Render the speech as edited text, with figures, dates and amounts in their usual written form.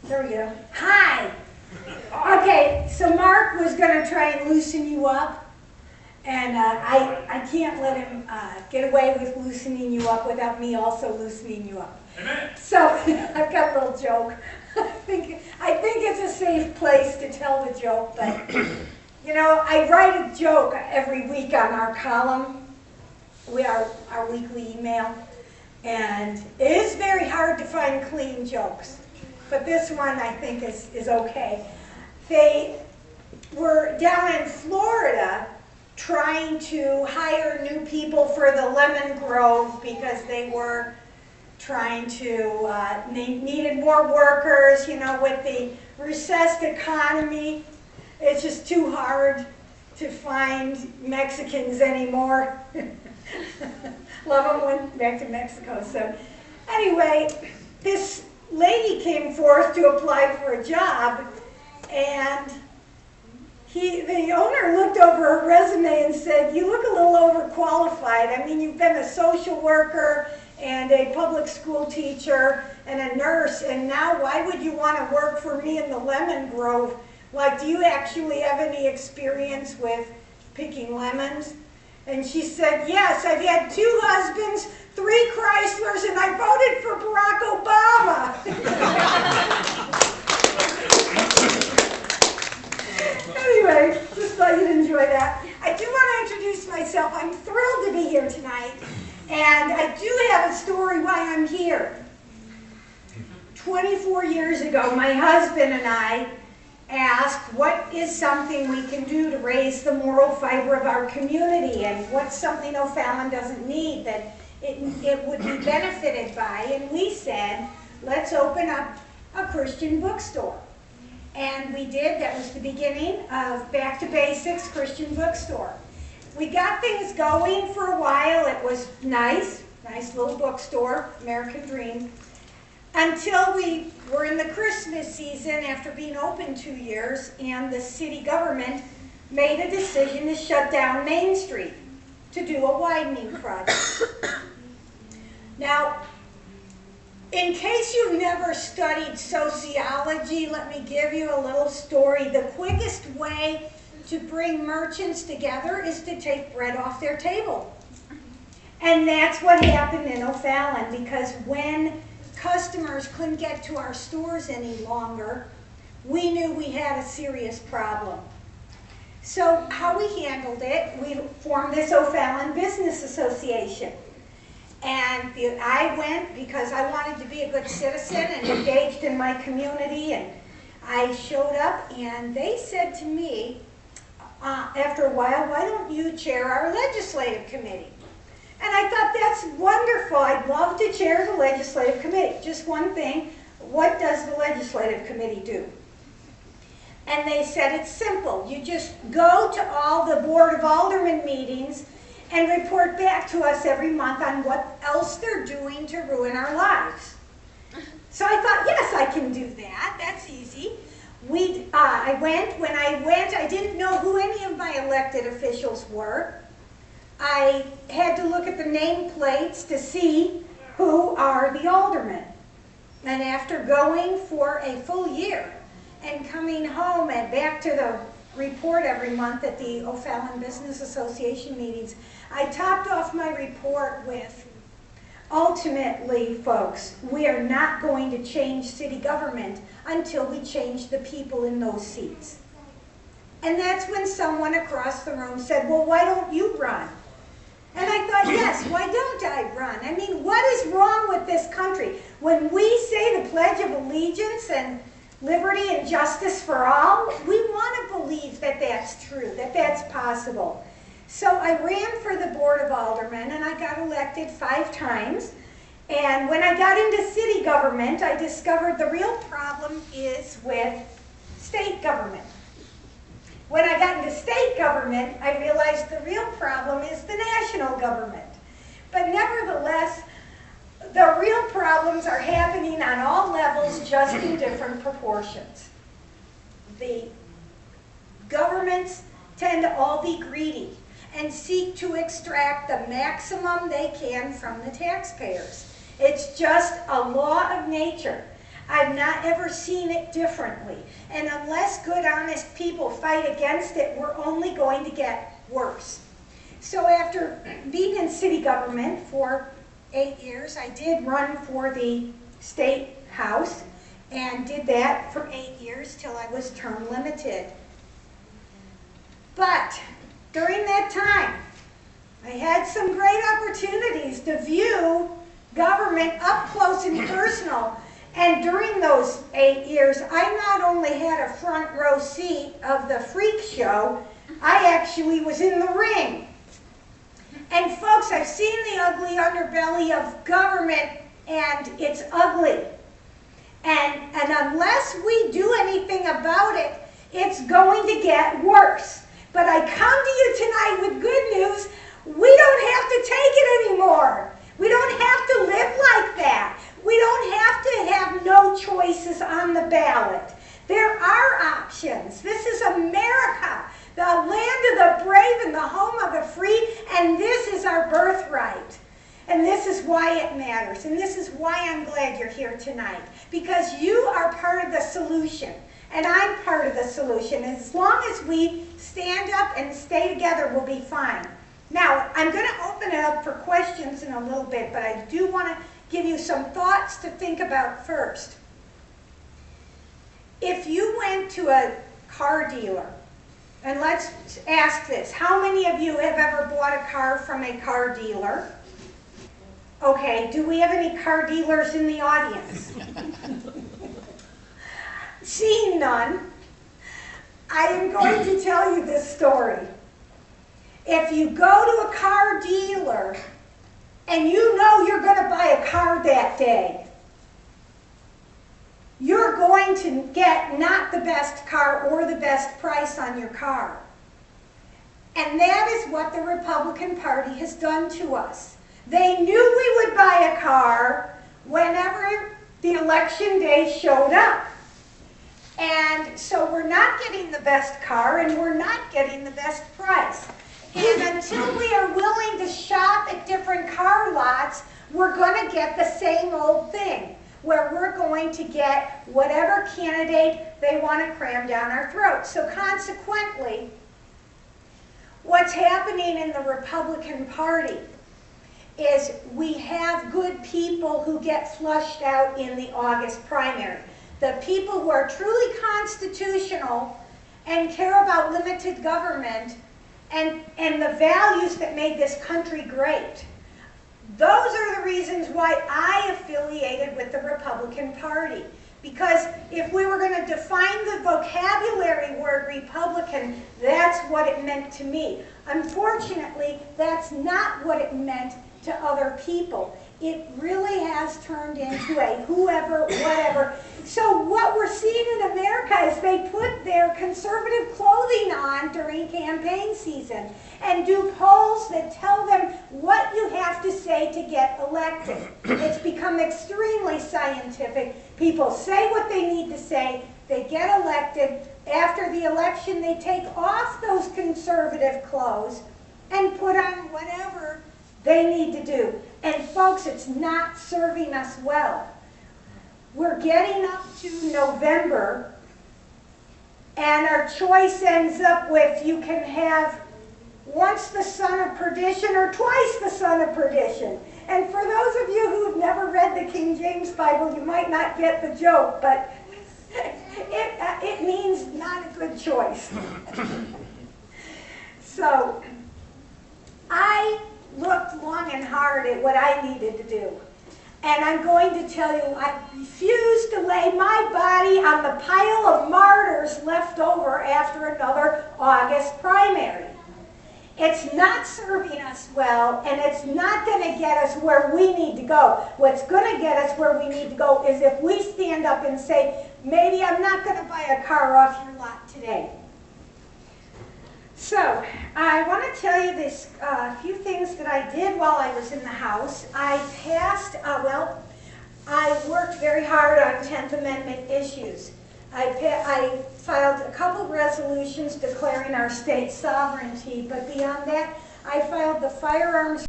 There we go. Hi. Okay, so Mark was going to try and loosen you up, and I can't let him get away with loosening you up without me also loosening you up. Amen. So I've got a little joke. I think it's a safe place to tell the joke, but you know, I write a joke every week on our column, our weekly email, and it is very hard to find clean jokes. But this one I think is okay. They were down in Florida trying to hire new people for the lemon grove because they were trying to, needed more workers, you know, with the recessed economy. It's just too hard to find Mexicans anymore. Love them, went back to Mexico. So anyway, this lady came forth to apply for a job, and the owner looked over her resume and said, "You look a little overqualified. I mean, you've been a social worker and a public school teacher and a nurse, and now why would you want to work for me in the lemon grove? Like, do you actually have any experience with picking lemons?" And she said, "Yes, I've had 2 husbands, 3 Chryslers, and I voted for Barack Obama." Anyway, just thought you'd enjoy that. I do want to introduce myself. I'm thrilled to be here tonight, and I do have a story why I'm here. 24 years ago, my husband and I asked, what is something we can do to raise the moral fiber of our community, and what's something O'Fallon doesn't need that it would be benefited by? And we said, let's open up a Christian bookstore. And we did. That was the beginning of Back to Basics Christian Bookstore. We got things going for a while. It was nice little bookstore, American Dream, until we were in the Christmas season after being open 2 years, and the city government made a decision to shut down Main Street to do a widening project. Now, in case you've never studied sociology, let me give you a little story. The quickest way to bring merchants together is to take bread off their table. And that's what happened in O'Fallon, because when customers couldn't get to our stores any longer, we knew we had a serious problem. So how we handled it, we formed this O'Fallon Business Association. And I went because I wanted to be a good citizen and engaged in my community, and I showed up, and they said to me, after a while, why don't you chair our legislative committee? And I thought, that's wonderful. I'd love to chair the legislative committee. Just one thing, what does the legislative committee do? And they said, it's simple. You just go to all the Board of Aldermen meetings and report back to us every month on what else they're doing to ruin our lives. So I thought, yes, I can do that. That's easy. When I went, I didn't know who any of my elected officials were. I had to look at the nameplates to see who are the aldermen. And after going for a full year and coming home and back to the report every month at the O'Fallon Business Association meetings, I topped off my report with, ultimately, folks, we are not going to change city government until we change the people in those seats. And that's when someone across the room said, well, why don't you run? And I thought, yes, why don't I run? I mean, what is wrong with this country? When we say the Pledge of Allegiance and liberty and justice for all, we want to believe that that's true, that that's possible. So I ran for the Board of Aldermen, and I got elected 5 times. And when I got into city government, I discovered the real problem is with state government. When I got into state government, I realized the real problem is the national government. But nevertheless, the real problems are happening on all levels, just in different proportions. The governments tend to all be greedy. and seek to extract the maximum they can from the taxpayers. It's just a law of nature. I've not ever seen it differently. And unless good, honest people fight against it, we're only going to get worse. So after being in city government for 8 years, I did run for the state house and did that for 8 years till I was term limited. But during that time, I had some great opportunities to view government up close and personal. And during those 8 years, I not only had a front row seat of the freak show, I actually was in the ring. And folks, I've seen the ugly underbelly of government, and it's ugly. And unless we do anything about it, it's going to get worse. But I come to you tonight with good news. We don't have to take it anymore. We don't have to live like that. We don't have to have no choices on the ballot. There are options. This is America, the land of the brave and the home of the free, and this is our birthright. And this is why it matters, and this is why I'm glad you're here tonight, because you are part of the solution, and I'm part of the solution. As long as we stand up and stay together, we'll be fine. Now, I'm going to open it up for questions in a little bit, but I do want to give you some thoughts to think about first. If you went to a car dealer, and let's ask this, how many of you have ever bought a car from a car dealer? Okay, do we have any car dealers in the audience? Seeing none, I am going to tell you this story. If you go to a car dealer and you know you're going to buy a car that day, you're going to get not the best car or the best price on your car. And that is what the Republican Party has done to us. They knew we would buy a car whenever the election day showed up. And so we're not getting the best car and we're not getting the best price. And until we are willing to shop at different car lots, we're going to get the same old thing, where we're going to get whatever candidate they want to cram down our throats. So consequently, what's happening in the Republican Party is we have good people who get flushed out in the August primary. The people who are truly constitutional and care about limited government and the values that made this country great. Those are the reasons why I affiliated with the Republican Party. Because if we were going to define the vocabulary word Republican, that's what it meant to me. Unfortunately, that's not what it meant to other people. It really has turned into a whoever, whatever. So what we're seeing in America is they put their conservative clothing on during campaign season and do polls that tell them what you have to say to get elected. It's become extremely scientific. People say what they need to say, they get elected. After the election, they take off those conservative clothes and put on whatever they need to do. And folks, it's not serving us well. We're getting up to November, and our choice ends up with you can have once the son of perdition or twice the son of perdition. And for those of you who've never read the King James Bible, you might not get the joke, but it means not a good choice. So I looked long and hard at what I needed to do. And I'm going to tell you, I refuse to lay my body on the pile of martyrs left over after another August primary. It's not serving us well, and it's not going to get us where we need to go. What's going to get us where we need to go is if we stand up and say, maybe I'm not going to buy a car off your lot today. So, I want to tell you this few things that I did while I was in the House. I passed, I worked very hard on 10th Amendment issues. I filed a couple resolutions declaring our state sovereignty, but beyond that, I filed the firearms